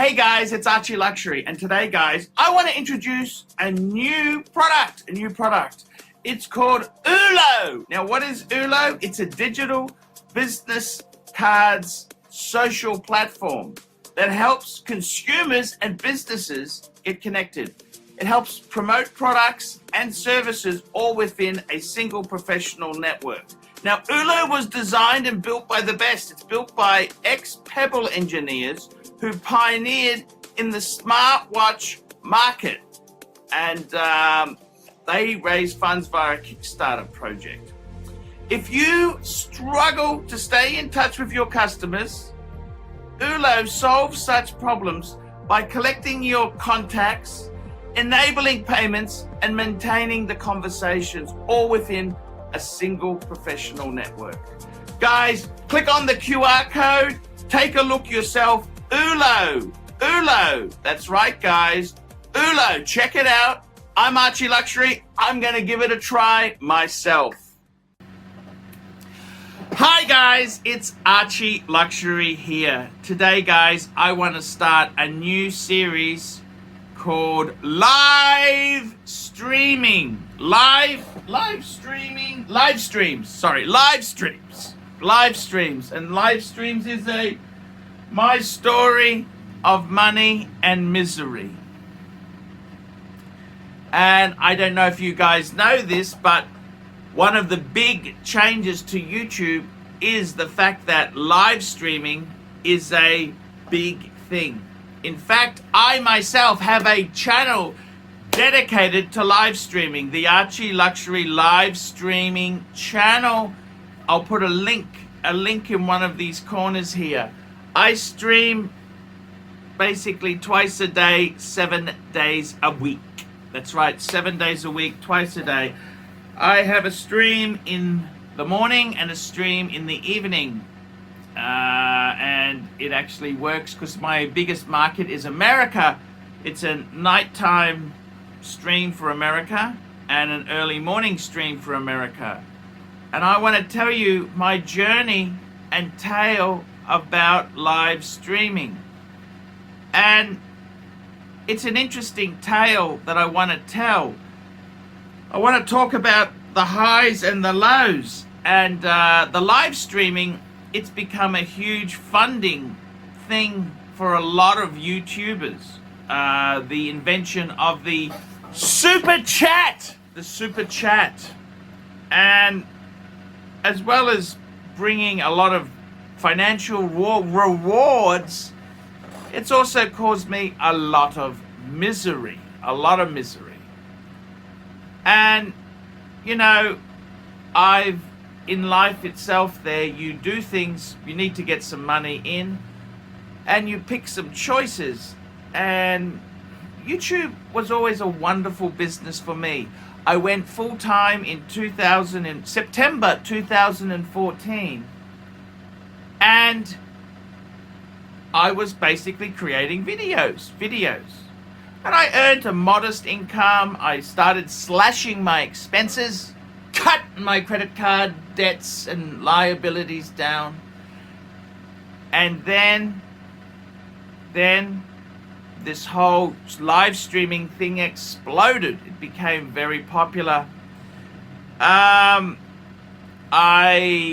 Hey guys, it's ArchieLuxury, and today, guys, I want to introduce a new product. It's called Ulo. Now, what is Ulo? It's a digital business cards social platform that helps consumers and businesses get connected. It helps promote products and services all within a single professional network. Now, Ulo was designed and built by the best. It's built by ex-Pebble engineers who pioneered in the smartwatch market, and they raised funds via a Kickstarter project. If you struggle to stay in touch with your customers, Ulo solves such problems by collecting your contacts, enabling payments, and maintaining the conversations all within a single professional network. Guys, click on the QR code, take a look yourself. Ulo, that's right, guys. Ulo, check it out. I'm ArchieLuxury. I'm gonna give it a try myself. Hi guys, it's ArchieLuxury here. Today, guys, I want to start a new series called live streams. And live streams is my story of money and misery. And I don't know if you guys know this, but one of the big changes to YouTube is the fact that live streaming is a big thing. In fact, I myself have a channel dedicated to live streaming, the ArchieLuxury live streaming channel. I'll put a link in one of these corners here. I stream basically twice a day, 7 days a week. That's right, 7 days a week, twice a day. I have a stream in the morning and a stream in the evening. And it actually works because my biggest market is America. It's a nighttime stream for America and an early morning stream for America. And I want to tell you my journey and tale about live streaming. And it's an interesting tale that I want to tell. I want to talk about the highs and the lows. And the live streaming, it's become a huge funding thing for a lot of YouTubers. The invention of the super chat, and as well as bringing a lot of financial rewards, it's also caused me a lot of misery. And you know, in life itself there, you do things, you need to get some money in, and you pick some choices. And YouTube was always a wonderful business for me. I went full-time in September 2014, and I was basically creating videos. And I earned a modest income. I started slashing my expenses, cut my credit card debts and liabilities down. And then this whole live streaming thing exploded. It became very popular. I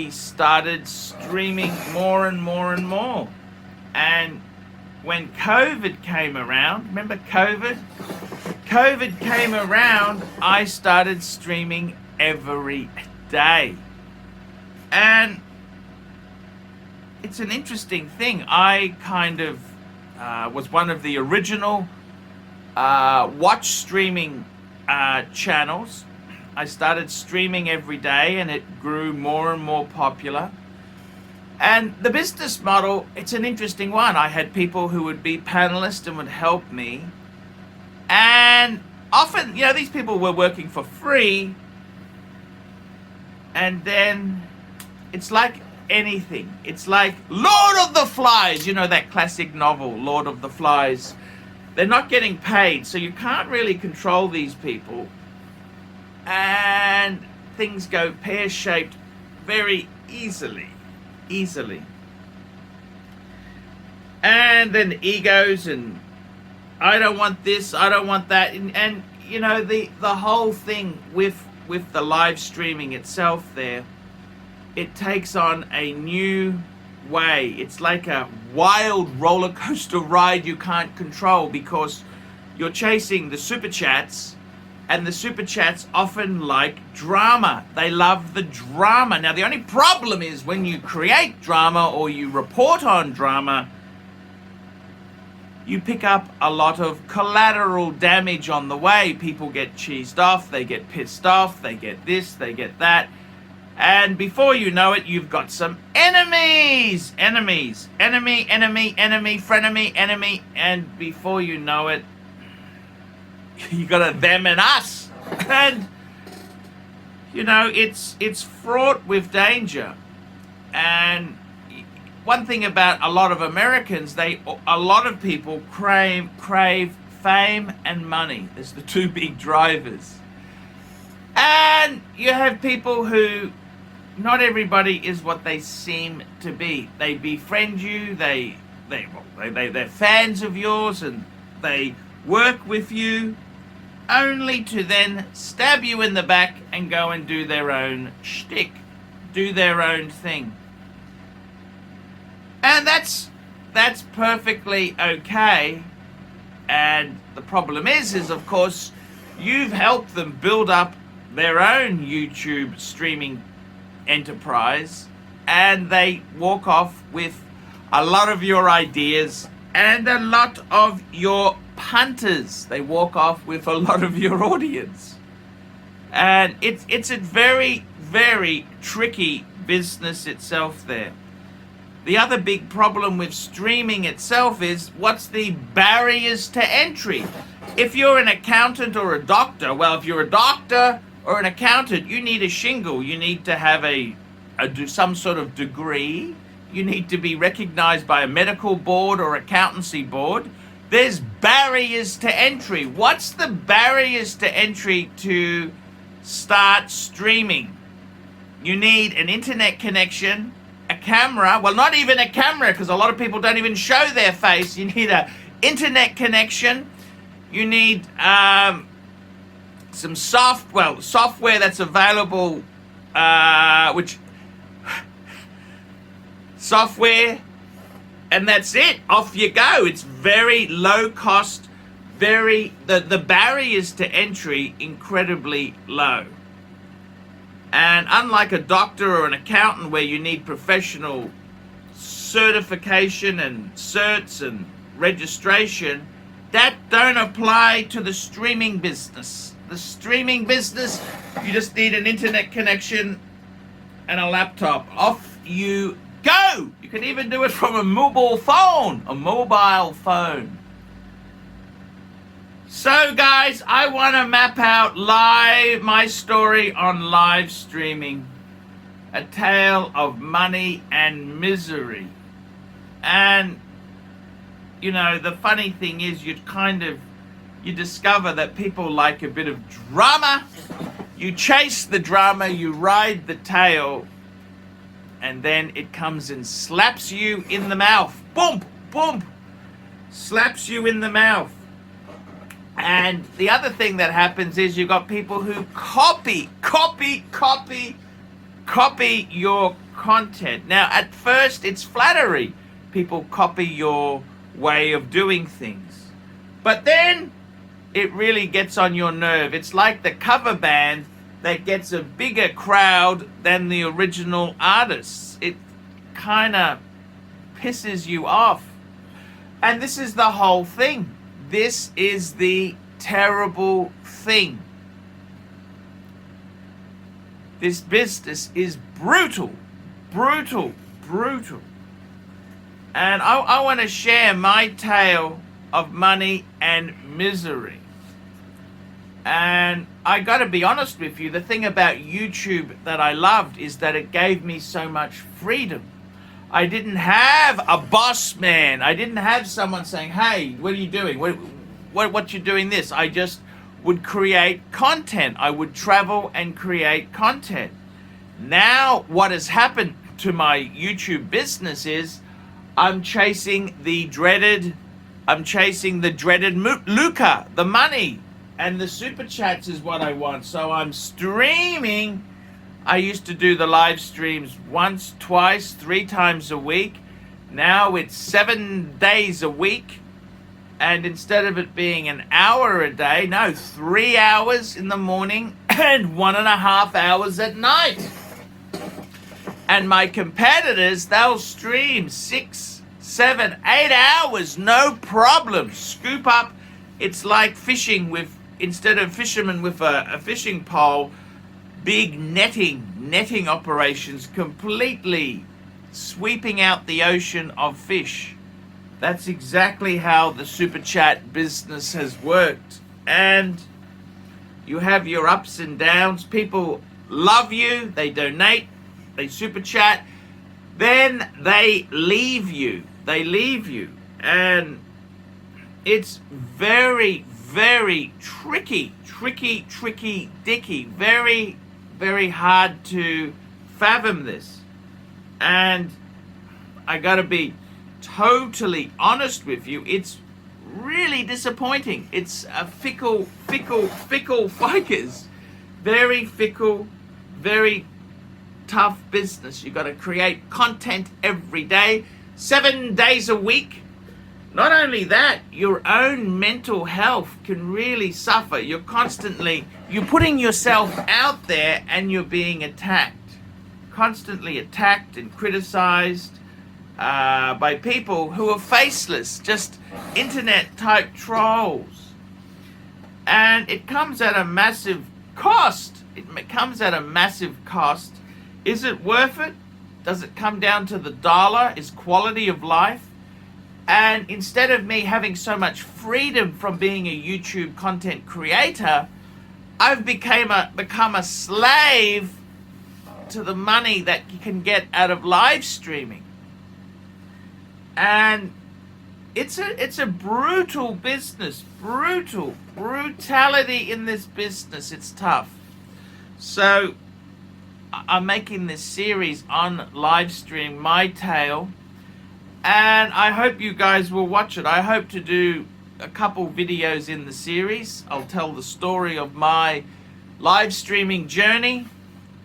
started streaming more and more. And when COVID came around, remember COVID? COVID came around, I started streaming every day. And it's an interesting thing. I kind of was one of the original watch streaming channels. I started streaming every day, and it grew more and more popular. And the business model, it's an interesting one. I had people who would be panelists and would help me. And often, you know, these people were working for free. And then it's like anything. It's like Lord of the Flies, you know, that classic novel, Lord of the Flies. They're not getting paid, so you can't really control these people. And things go pear-shaped very easily. And then egos and I don't want this, I don't want that. And you know, the whole thing with the live streaming itself there, it takes on a new way. It's like a wild roller coaster ride you can't control, because you're chasing the super chats, and the super chats often like drama. They love the drama. Now the only problem is when you create drama or you report on drama, you pick up a lot of collateral damage on the way. People get cheesed off, they get pissed off, they get this, they get that. And before you know it, you've got some enemies. Enemies. Enemy, enemy, enemy, frenemy, enemy. And before you know it, you got a them and us. And, you know, it's fraught with danger. And one thing about a lot of Americans, a lot of people crave fame and money. There's the two big drivers. And you have people who, not everybody is what they seem to be. They befriend you, they're fans of yours, and they work with you, only to then stab you in the back and go and do their own shtick, do their own thing. And that's perfectly okay. And the problem is of course, you've helped them build up their own YouTube streaming enterprise, and they walk off with a lot of your ideas and a lot of your punters. They walk off with a lot of your audience. And it's a very, very tricky business itself there. The other big problem with streaming itself is, what's the barriers to entry? If you're an accountant or a doctor, well, if you're a doctor or an accountant, you need a shingle. You need to have some sort of degree. You need to be recognized by a medical board or accountancy board. There's barriers to entry. What's the barriers to entry to start streaming? You need an internet connection, a camera. Well, not even a camera, because a lot of people don't even show their face. You need an internet connection. You need some software that's available, and that's it. Off you go. It's very low cost, the barriers to entry incredibly low. And unlike a doctor or an accountant where you need professional certification and certs and registration, that don't apply to the streaming business. The streaming business, you just need an internet connection and a laptop. Off you go. You can even do it from a mobile phone. So guys, I want to map out my story on live streaming. A tale of money and misery. And, you know, the funny thing is you discover that people like a bit of drama. You chase the drama, you ride the tail, and then it comes and slaps you in the mouth. Boom, boom, slaps you in the mouth. And the other thing that happens is you've got people who copy your content. Now, at first, it's flattery. People copy your way of doing things. But then it really gets on your nerve. It's like the cover band that gets a bigger crowd than the original artists. It kind of pisses you off. And this is the whole thing. This is the terrible thing. This business is brutal. And I want to share my tale of money and misery. And I got to be honest with you, the thing about YouTube that I loved is that it gave me so much freedom. I didn't have a boss man. I didn't have someone saying, hey, what are you doing? What you doing this? I just would create content. I would travel and create content. Now, what has happened to my YouTube business is I'm chasing the dreaded Luca, the money, and the super chats is what I want. So I'm streaming. I used to do the live streams once, twice, 3 times a week. Now it's 7 days a week. And instead of it being an hour a day, no, 3 hours in the morning and 1.5 hours at night. And my competitors, they'll stream 6, 7, 8 hours, no problem. Scoop up. It's like fishing with, instead of fishermen with a fishing pole, big netting operations, completely sweeping out the ocean of fish. That's exactly how the super chat business has worked. And you have your ups and downs. People love you, they donate, they super chat, then they leave you. And it's very, very tricky, dicky, very, very hard to fathom this. And I gotta be totally honest with you, it's really disappointing. It's a fickle fighters. Very fickle, very tough business. You got to create content every day, 7 days a week. Not only that, your own mental health can really suffer. You're putting yourself out there and you're being attacked. Constantly attacked and criticized by people who are faceless, just internet type trolls. And it comes at a massive cost. Is it worth it? Does it come down to the dollar? Is quality of life? And instead of me having so much freedom from being a YouTube content creator, I've become a slave to the money that you can get out of live streaming. And it's a brutal business. Brutality in this business. It's tough. So I'm making this series on live stream, My Tale, and I hope you guys will watch it. I hope to do a couple videos in the series. I'll tell the story of my live streaming journey,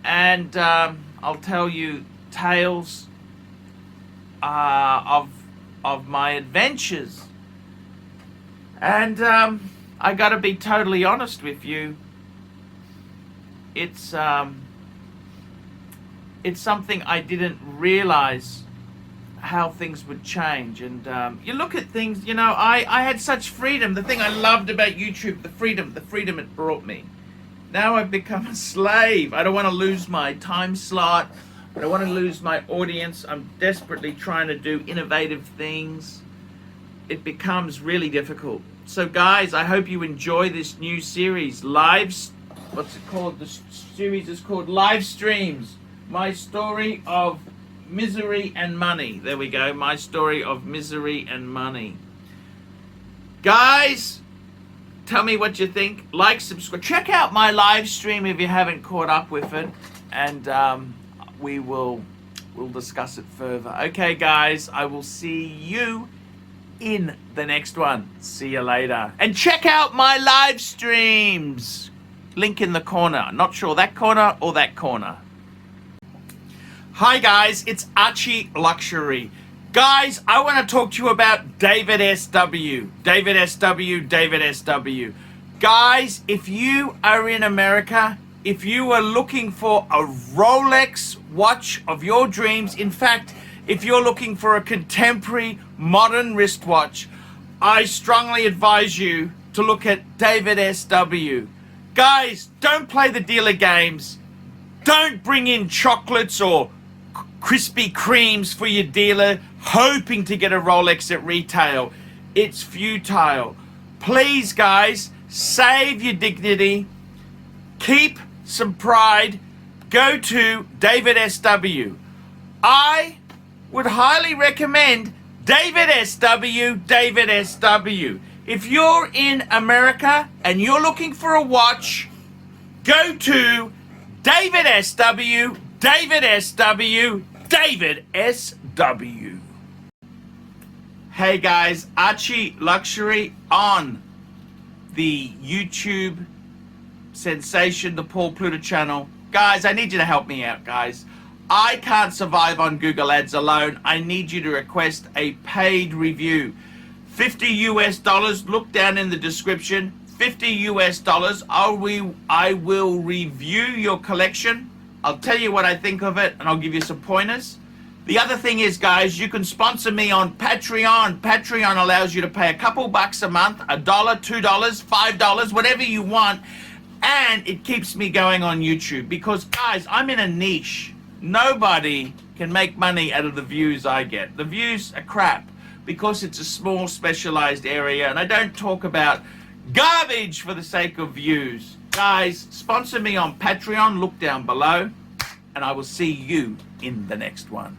and I'll tell you tales of my adventures. And I gotta be totally honest with you. It's something I didn't realize how things would change. And you look at things, you know, I had such freedom. The thing I loved about YouTube, the freedom it brought me. Now I've become a slave. I don't want to lose my time slot. I don't want to lose my audience. I'm desperately trying to do innovative things. It becomes really difficult. So guys, I hope you enjoy this new series, what's it called? The series is called Live Streams. My story of misery and money. There we go. My story of misery and money. Guys, tell me what you think. Like, subscribe. Check out my live stream if you haven't caught up with it. And we'll discuss it further. Okay, guys, I will see you in the next one. See you later. And check out my live streams. Link in the corner. Not sure that corner or that corner. Hi guys, it's ArchieLuxury. Guys, I want to talk to you about David SW. David SW. Guys, if you are in America, if you are looking for a Rolex watch of your dreams, in fact, if you're looking for a contemporary modern wristwatch, I strongly advise you to look at David SW. Guys, don't play the dealer games. Don't bring in chocolates or Krispy Kremes for your dealer hoping to get a Rolex at retail. It's futile. Please, guys, save your dignity. Keep some pride. Go to David SW. I would highly recommend David SW. If you're in America and you're looking for a watch, go to David SW. Hey guys, ArchieLuxury on the YouTube sensation, the Paul Pluta channel. Guys, I need you to help me out, guys. I can't survive on Google Ads alone. I need you to request a paid review. $50 US. Look down in the description. $50 US. I will review your collection. I'll tell you what I think of it, and I'll give you some pointers. The other thing is, guys, you can sponsor me on Patreon. Patreon allows you to pay a couple bucks a month, $1, $2, $5, whatever you want, and it keeps me going on YouTube because, guys, I'm in a niche. Nobody can make money out of the views I get. The views are crap because it's a small, specialized area, and I don't talk about garbage for the sake of views. Guys, sponsor me on Patreon. Look down below, and I will see you in the next one.